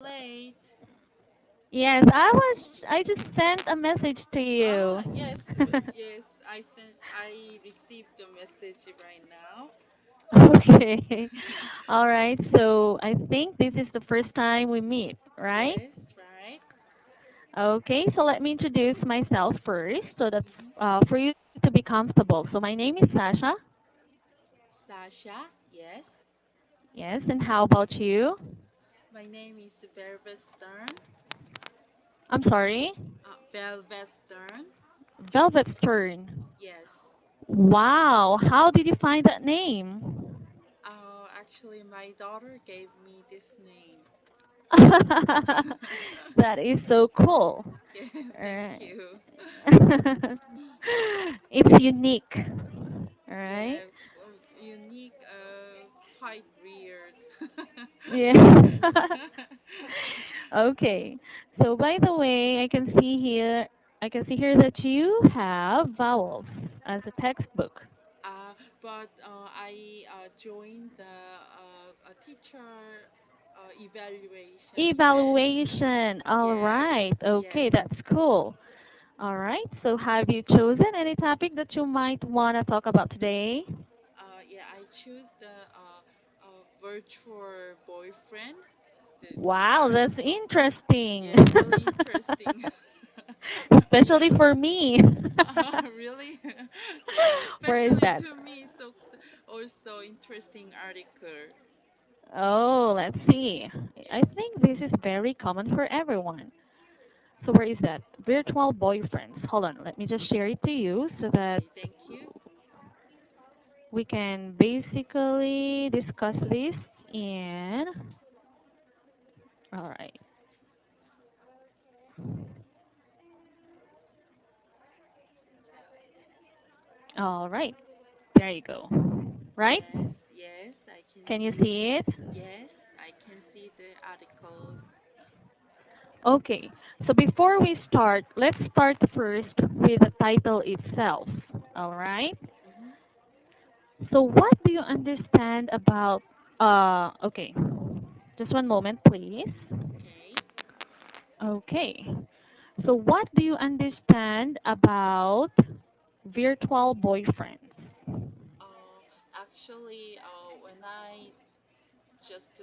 Late. Yes, I just sent a message to you. Yes, yes. I received the message right now. Okay. All right. So I think this is the first time we meet, right? Yes, right. Okay. So let me introduce myself first so that hmm for you to be comfortable. So my name is Sasha. Sasha. Yes. Yes. And how about you? My name is Velvet Stern. I'm sorry. Velvet Stern. Velvet Stern. Yes. Wow. How did you find that name? Actually, my daughter gave me this name. That is so cool. Yeah, thank Alright. you. It's unique. Alright. Yeah, unique, quite weird. Yeah. Okay. So by the way, I can see here that you have vowels as a textbook. But I joined the a teacher evaluation event. Evaluation. All Yes, right. Okay, yes. that's cool. All right. So have you chosen any topic that you might want to talk about today? Yeah, I choose the virtual boyfriend, the Wow, that's article. interesting. Yeah, really interesting. Especially for me. Really? Yeah, Where is especially that? to me, so also interesting article. Oh, let's see. I Yes. think this is very common for everyone. So where is that? Virtual boyfriends. Hold on, let me just share it to you so that Okay, thank you. we can basically discuss this in. All right. All right. There you go. Right? Yes, yes, I can Can you see. see it? Yes, I can see the articles. Okay. So before we start, let's start first with the title itself. All right? hmm So what do you understand about okay. Just one moment, please. Okay. Okay. So what do you understand about virtual boyfriends? Uh, Actually, when I just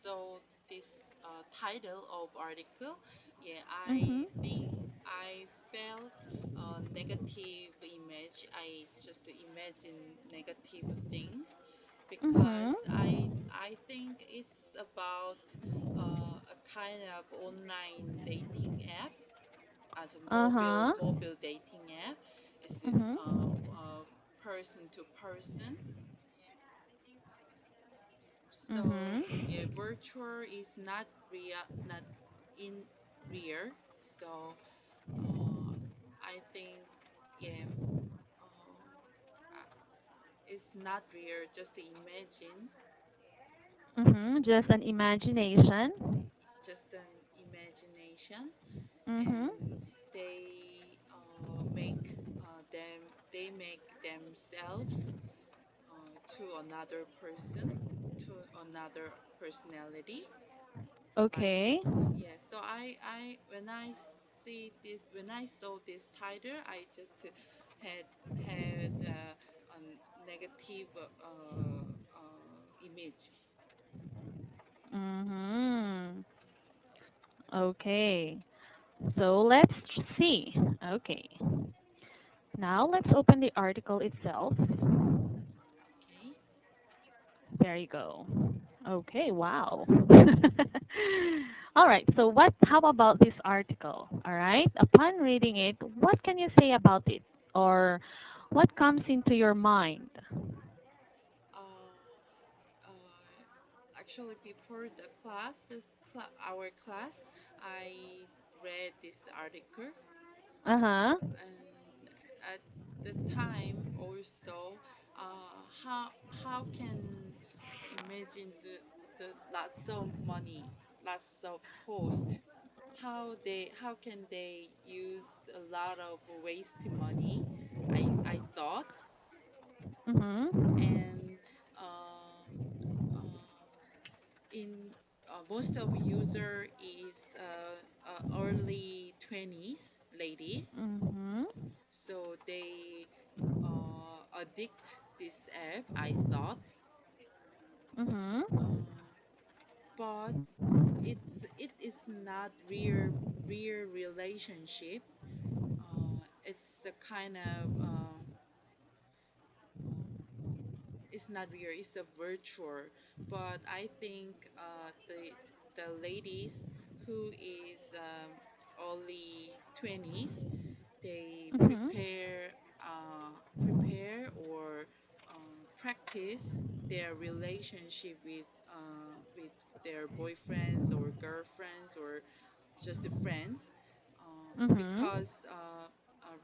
saw this title of article, yeah, I Mhm. think I felt a negative image. I just imagine negative things Mhm. because I think it's about a kind of online dating app as a Uh-huh. mobile dating app. It's Mhm. person to person. So Mhm. yeah, virtual is not real, not in real. So I think yeah, it's not real. Just imagine, Mhm. Just an imagination. just an imagination, Mhm. and they make them they make themselves to another person, to another personality. Like Okay. yeah, so I when I see this when I saw this title, I just had had a negative image. Mhm. Okay. So let's see. Okay. Now let's open the article itself. Okay. There you go. Okay, wow. All right, so how about this article? All right, upon reading it, what can you say about it? Or what comes into your mind? uh, Actually, before the our class, I read this article, Uh huh. and at the time also, how can imagine the lots of money, lots of cost, how can they use a lot of waste money, I thought. Mhm. And um, um, in most of user is early 20s ladies, Mhm. so they addict this app, I thought. Mhm. uh, but it is not real relationship. It's a kind of it's not real, it's a virtual. But I think the ladies who is early 20s, they Mhm. prepare or practice their relationship with their boyfriends or girlfriends or just the friends, Mhm. because a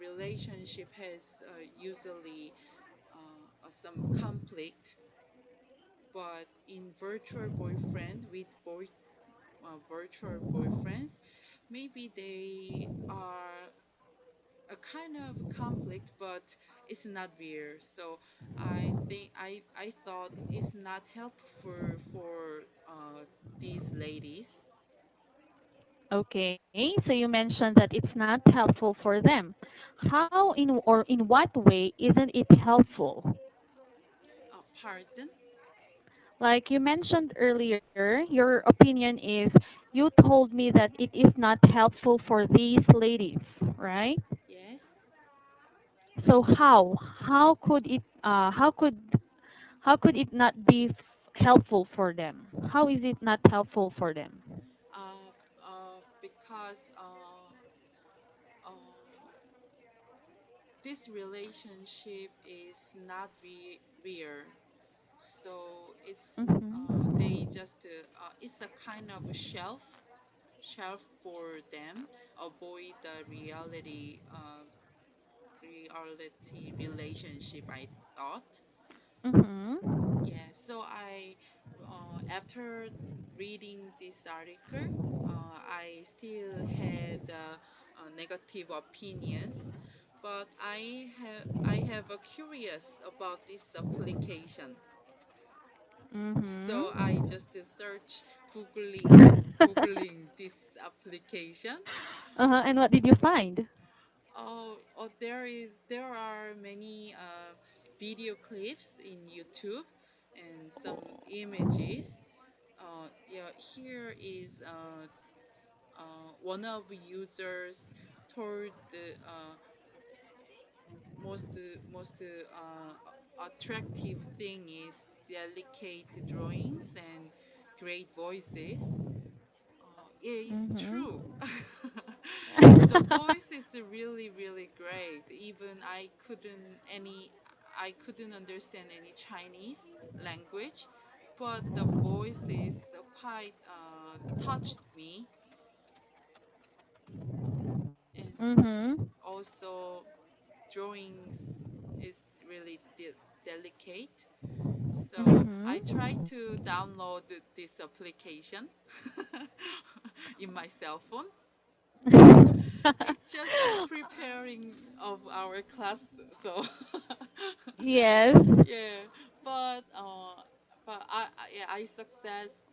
relationship has usually some conflict. But in virtual boyfriends, maybe they are a kind of conflict, but it's not real. So I thought it's not helpful for these ladies. Okay, so you mentioned that it's not helpful for them. How in what way isn't it helpful? Pardon? Like you mentioned earlier, your opinion is you told me that it is not helpful for these ladies, right? Yes. So how could it not be helpful for them? How is it not helpful for them? Because uh, this relationship is not real. So they Mhm. just it's a kind of a shelf for them, avoid the reality relationship, I thought. Mhm. Yeah, so after reading this article, I still had negative opinions, but I have a curious about this application. So I Mhm. just search googling this application. And what did you find? There are many video clips in YouTube and some images. Yeah, here is one of the users told the most attractive thing is delicate drawings and great voices. Yeah, it's true. Mhm. The voice is really, really great. Even I couldn't understand any Chinese language, but the voice is quite touched me, and Mhm. also drawings is really delicate. So I tried Mhm. to download this application in my cell phone. It's just preparing of our class, so Yes, yeah. But yeah, I success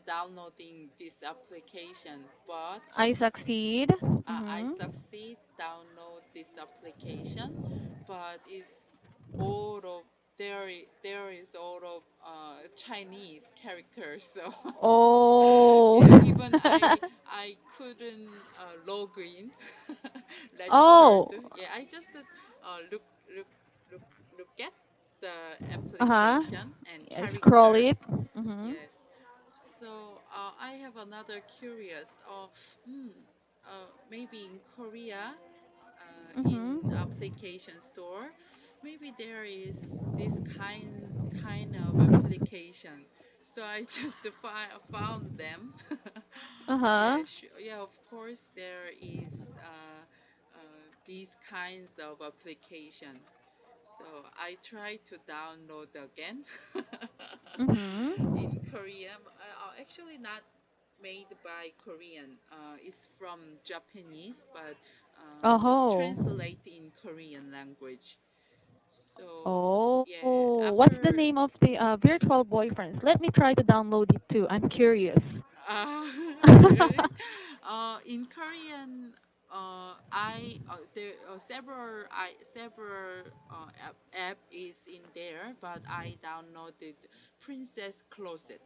downloading this application, but I succeed. I Mhm. succeed download this application, but it's all of there is all of Chinese characters, so Oh. yeah, even I couldn't log in, registered. Oh. Yeah, I just look look look look at the Uh-huh. application and Yeah, scroll characters. it. Mhm. Yes. So I have another curious. Maybe in Korea, in Mhm. application store, maybe there is this kind of application. So I just found them. Uh-huh. Yeah, yeah. Of course, there is these kinds of application. So I tried to download again in Mhm. Korean. Actually, not made by Korean. It's from Japanese, but Oh. translate in Korean language. So yeah, Oh, what's the after name of the virtual boyfriends? Let me try to download it too. I'm curious. uh, really, in Korean, there several app is in there, but I downloaded Princess Closet.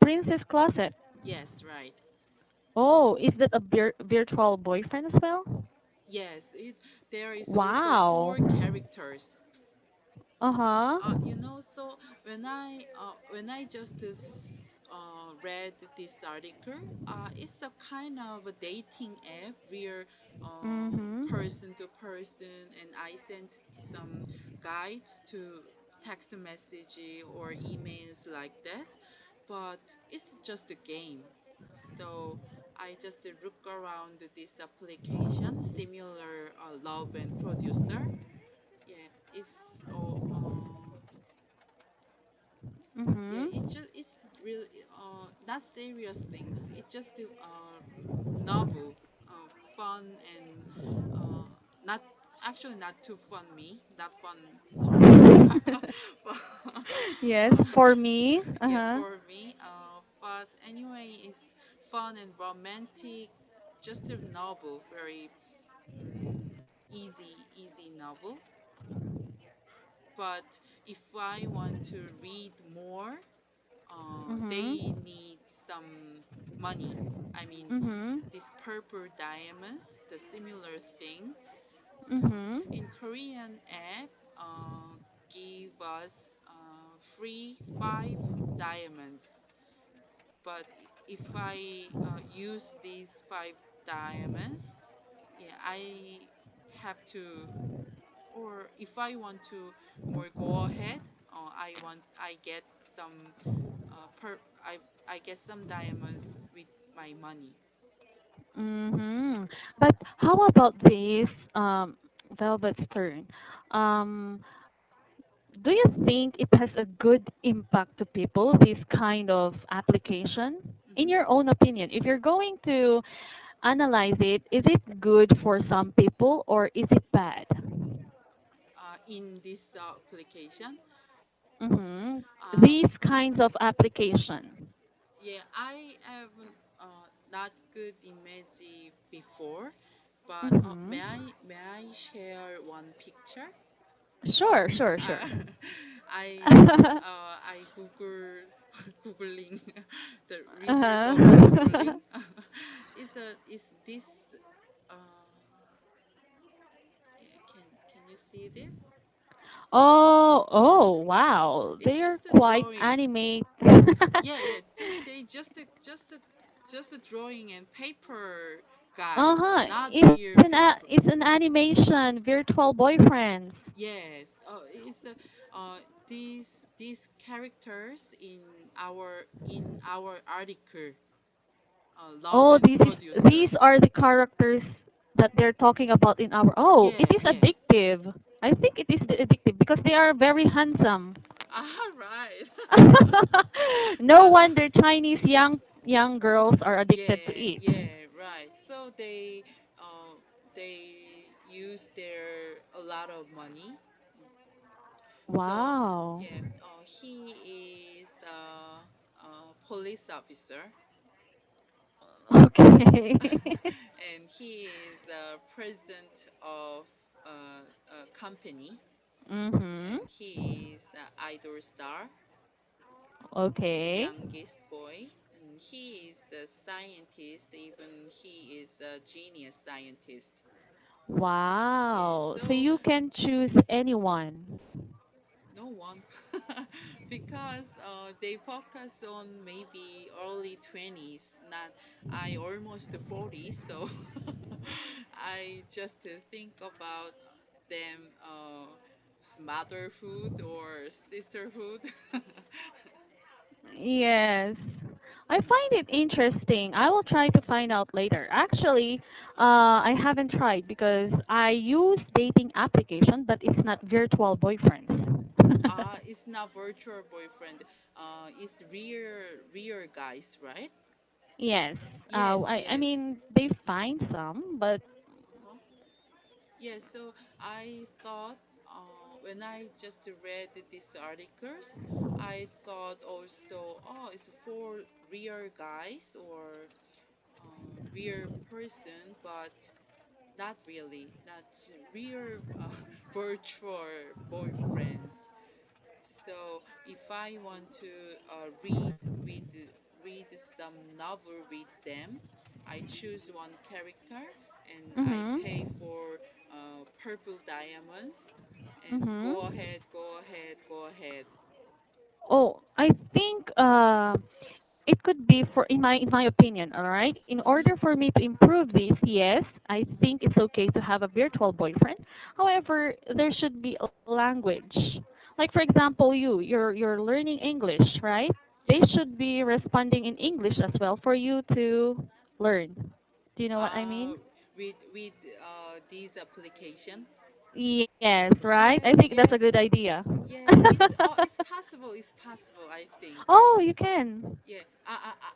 Princess Closet. Yes, right. Oh, is that a virtual boyfriend as well? Yes, there is also Wow. four characters. Uh-huh. So when I just read this article, it's a kind of a dating app where Mhm. person to person, and I sent some guides to text message or emails like this, but it's just a game. So I just look around this application, similar Love and Producer. Yeah, yeah, Mhm. it's really not serious things. It's just novel, fun, and not actually not too fun me, not fun to me. But, Yes, for me. yeah, Uh-huh. for me. But anyway, it's fun and romantic. Just a novel, very easy novel. But if I want to read more, they Mhm. need some money. I mean, Mhm. these purple diamonds, the similar thing. So Mhm. in Korean app, give us free 5 diamonds. But if I use these 5 diamonds, yeah, I have to, or if I want to more go ahead, I get some per I get some diamonds with my money. Mhm. But how about this Velvet's turn? Um, do you think it has a good impact to people, this kind of application? In hmm your own opinion, if you're going to analyze it, is it good for some people or is it bad? in this application, Mm-hmm. uh, These kinds of application. yeah, I have not good image before, but Mm-hmm. may I share one picture? Sure, sure, sure. Uh, I googling the result of a Uh-huh. googling. Is this uh yeah, can you see this? Oh, oh, wow. It's They're just a quite drawing. animate. Yeah, they just a drawing and paper guys, Uh-huh. not real people. It's an animation, virtual boyfriends. Yes, it's these characters in our article, Love Oh, and Producer. these are the characters that they're talking about in our. Oh, it Yeah, is yeah. addictive. I think it is addictive because they are very handsome. Ah, right. No So, wonder Chinese young girls are addicted to yeah, it. yeah, right. So they use their a lot of money. So Wow. yeah, he is a police officer, Okay. and he is president of a company, Mhm. and he is idol star. He's the Okay. youngest boy, and he is a scientist. Even he is a genius scientist. Yeah. Wow. So So you can choose anyone. no one, because they focus on maybe early 20s. Not I almost 40, so I just think about them motherhood or sisterhood. Yes. I find it interesting. I will try to find out later. Actually, uh-huh. I haven't tried because I use dating application, but it's not virtual boyfriends. It's not virtual boyfriend. It's real guys, right? Yes. Yes, I yes. mean they find some, but Uh-huh. Yeah, so I thought when I just read these articles, I thought also, oh, it's for real guys or real person, but not really, not real virtual boyfriends. So if I want to read read some novel with them, I choose one character and I pay Mhm. for purple diamonds and Mhm. go ahead, go ahead. Oh, I think it could be for in my opinion, all right? In order Mhm. for me to improve this, yes, I Mhm. think it's okay to have a virtual boyfriend. However, there should be a language. Like for example, you're learning English, right? They Yes. should be responding in English as well for you to learn. Do you know what I Uh, mean? with this application. Yes, right? Yeah, I think that's yeah, a good idea. yeah. It's possible. It's possible. I think. Oh, you can. Yeah,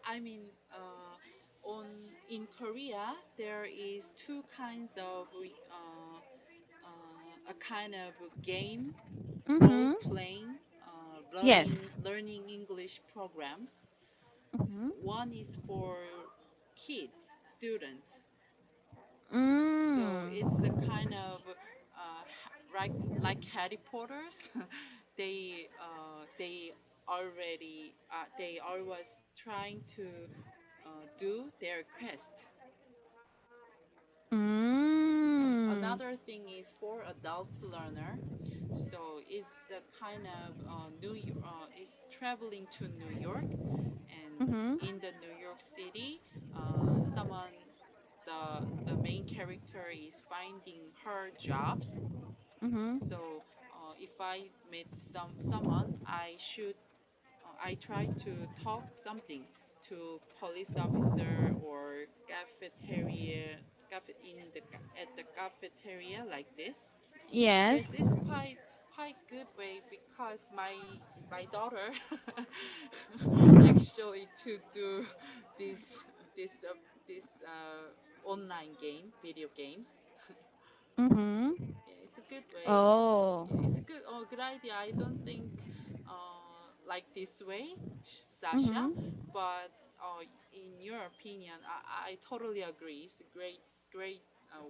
I mean, on in Korea there is two kinds of a kind of game role Mhm. playing Yes. learning English programs. Mhm. One is for kids, students. So it's a Mm. kind of like Harry Potter's. They already they always trying to do their quest. Mm. Another thing is for adult learner. So it's the kind of is traveling to New York, and Mhm. in the New York City, someone the main character is finding her jobs. Mhm. So if I meet someone, I try to talk something to police officer or at the cafeteria like this. Yes. Yes, it's quite good way because my daughter actually to do this this online video games. Mhm. Yeah, it's a good way. Oh. Yeah, it's a good idea. I don't think like this way, Sasha, Mhm. but in your opinion, I totally agree. It's a great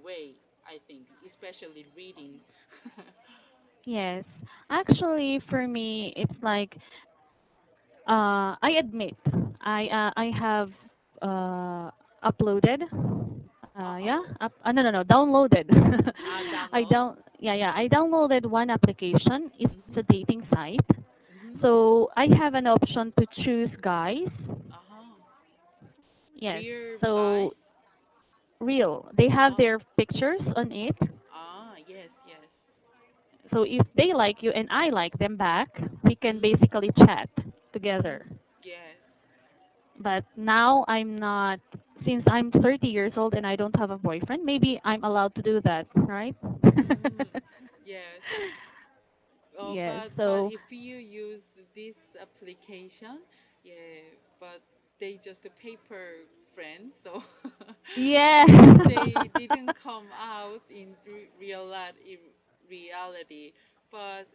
way, I think, especially reading. Yes. Actually, for me, it's like I admit I have uploaded yeah Uh-oh. no no no downloaded Download. I downloaded one application. It's a Mm-hmm. dating site. Mm-hmm. So I have an option to choose guys. Uh-huh. Yes. Real So guys. real. They have Ah. their pictures on it. Ah, yes, yes. So if they like you and I like them back, we can Mm-hmm. basically chat Mm-hmm. together. Yes. But now I'm not, since I'm 30 years old and I don't have a boyfriend, maybe I'm allowed to do that, right? Mm, yes. Yes, But so, if you use this application, yeah, but they just a paper friend, so yeah. they didn't come out in in reality. But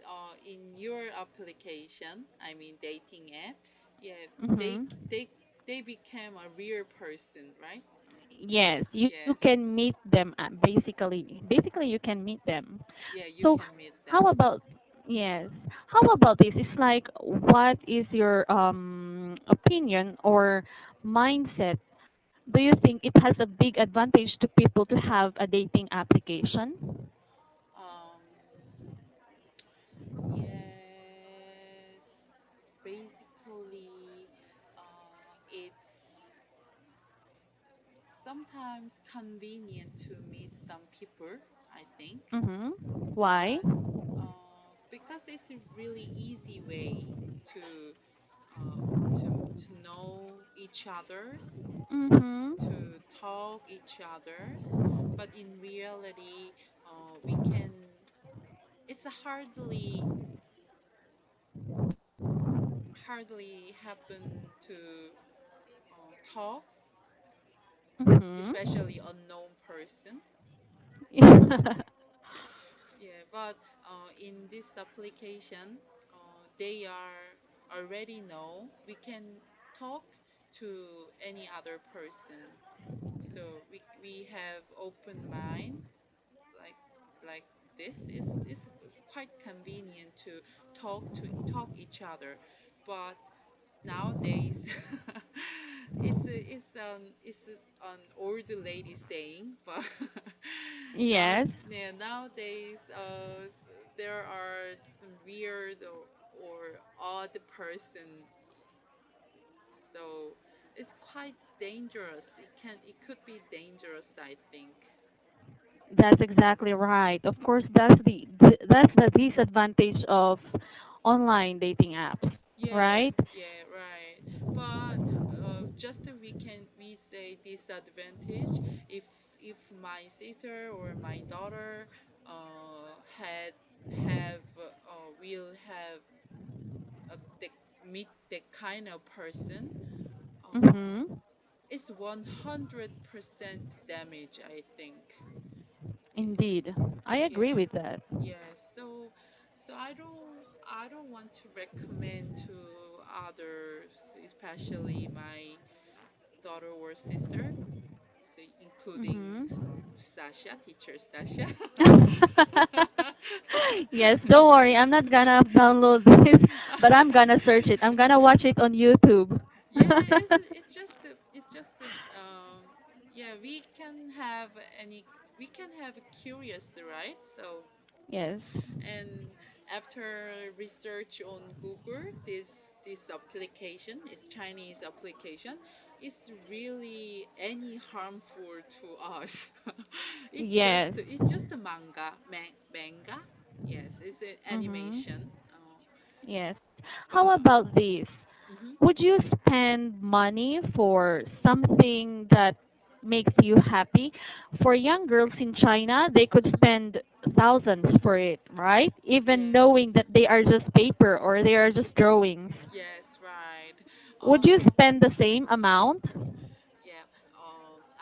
in your application, I mean dating app, yeah, they hmm they they became a real person, right? Yes, you Yes. can meet them basically. Basically, you can meet them. Yeah, you So, can meet them. how about, yes, how about this? It's like, what is your opinion or mindset? Do you think it has a big advantage to people to have a dating application? Um, yes, basically, it's sometimes convenient to meet some people, I think, Mm-hmm. Why? but because it's a really easy way to uh, to know each others, to Mm-hmm. talk each others, but in reality, we can. It's a hardly happen to talk, Mm-hmm. especially unknown person. But in this application, they are already know we can talk to any other person. So we have open mind like like this is quite convenient to talk each other. But nowadays it's an old lady saying, but now Yes, yeah, nowadays there are some weird or odd person, so it's quite dangerous. It could be dangerous, I think. that's exactly right. Of course, that's the disadvantage of online dating apps, Yeah, right? yeah, right. But just we say disadvantage if my sister or my daughter had have will have the meet the kind of person, uh, Mhm. it's 100% damage, I think. Indeed. I agree Yeah, with that. yeah. So I don't want to recommend to others, especially my daughter or sister, so including Mhm. Sasha, teacher Sasha. Yes, don't worry. I'm not gonna download this, but I'm gonna search it. I'm gonna watch it on YouTube. Yeah, it's just the yeah, we can have curious, right? So Yes. and after research on Google, this application, this Chinese application, is really any harmful to us. Yes. It's just a manga. Yes, it's an Mhm. animation. Yes. How But about this? mhm. Would you spend money for something that makes you happy? For young girls in China, they could Mhm. spend thousands for it, right? Even knowing Yes. that they are just paper or they are just drawings. Yes, right. Would you Um, spend the same amount? yeah.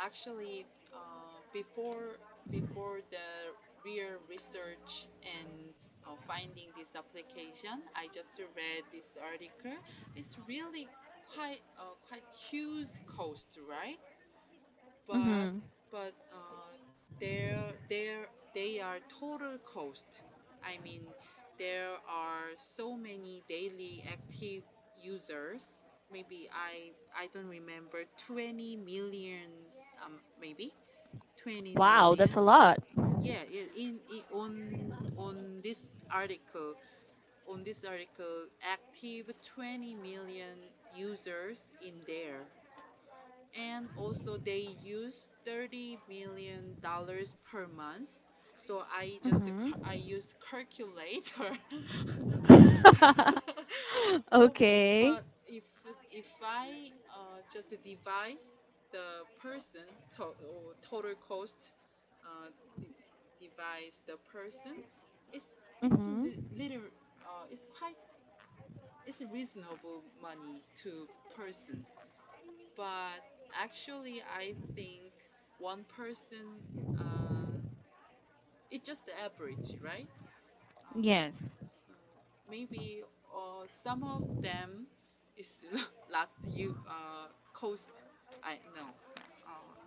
Actually, before the real research and finding this application, I just read this article. It's really quite huge cost, right? But Mhm. they are total cost. I mean, there are so many daily active users. Maybe I don't remember 20 millions, maybe 20 Wow, that's a millions. lot. Yeah, in on this article, active 20 million users in there, and also they use $30 million per month. So Mhm. I use calculator. Oh, Okay. but if I just divide the person or total cost, uh, di- divide the person, it's it's Mhm. little it's quite it's reasonable money to person. But actually, I think one person, uh, it's just the average, right? Yes. So maybe some of them is last you cost. I know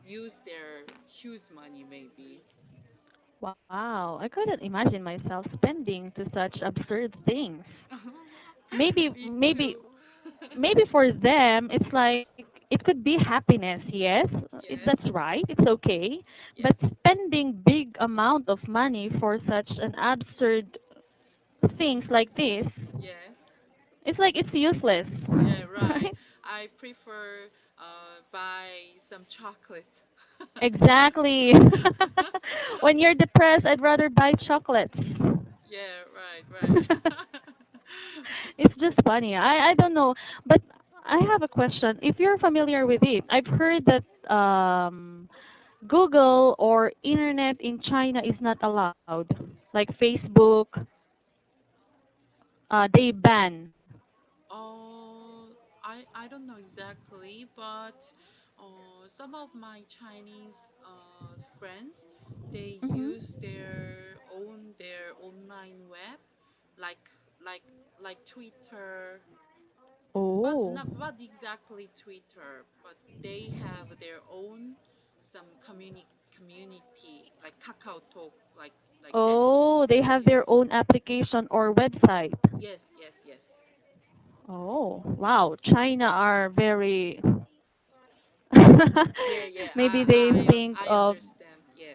use their huge money maybe. Wow, I couldn't imagine myself spending to such absurd things. Maybe, Me maybe, too. maybe for them, it's like it could be happiness. Yes, that's Yes, right. It's okay. But yes, spending big amount of money for such an absurd things like this, yes. it's like it's useless, Yeah, right. right? I prefer buy some chocolate. Exactly. When you're depressed, I'd rather buy chocolates. Yeah, right, right. It's just funny. I don't know, but I have a question. If you're familiar with it, I've heard that Google or internet in China is not allowed. Like Facebook, they ban. Oh, I don't know exactly, but Some of my Chinese friends, they Mhm. use their online web, like like like Twitter, but Oh. not exactly Twitter, but they have their own some community like Kakao Talk, like that. Oh, they have Yeah. their own application or website. Yes, yes, yes, Oh, wow. yes. China are very Yeah, yeah. maybe they think I of understand. Yeah.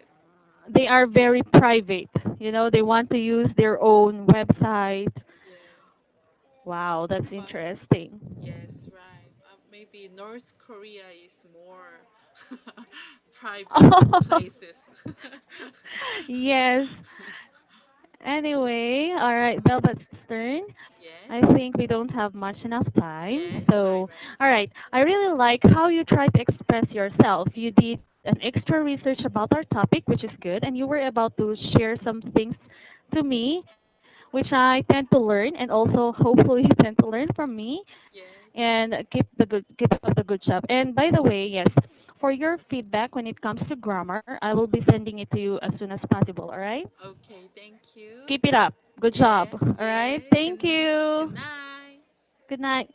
they are very private. You know, they want to use their own website. Yeah. Wow, that's But interesting. yes, right. Maybe North Korea is more private places. Yes. Anyway, all right, Velvet's turn. I Yes. think we don't have much enough time. Yes, right, So, right. all right. I really like how you try to express yourself. You did an extra research about our topic, which is good, and you were about to share some things to me, which I tend to learn, and also hopefully you tend to learn from me, Yes. and keep up the good job. And by the way, yes, for your feedback when it comes to grammar, I will be Okay. sending it to you as soon as possible. All right? Okay, thank you. Keep it up. Good job. Yeah, All right. yeah. Thank you. Good night. Good night.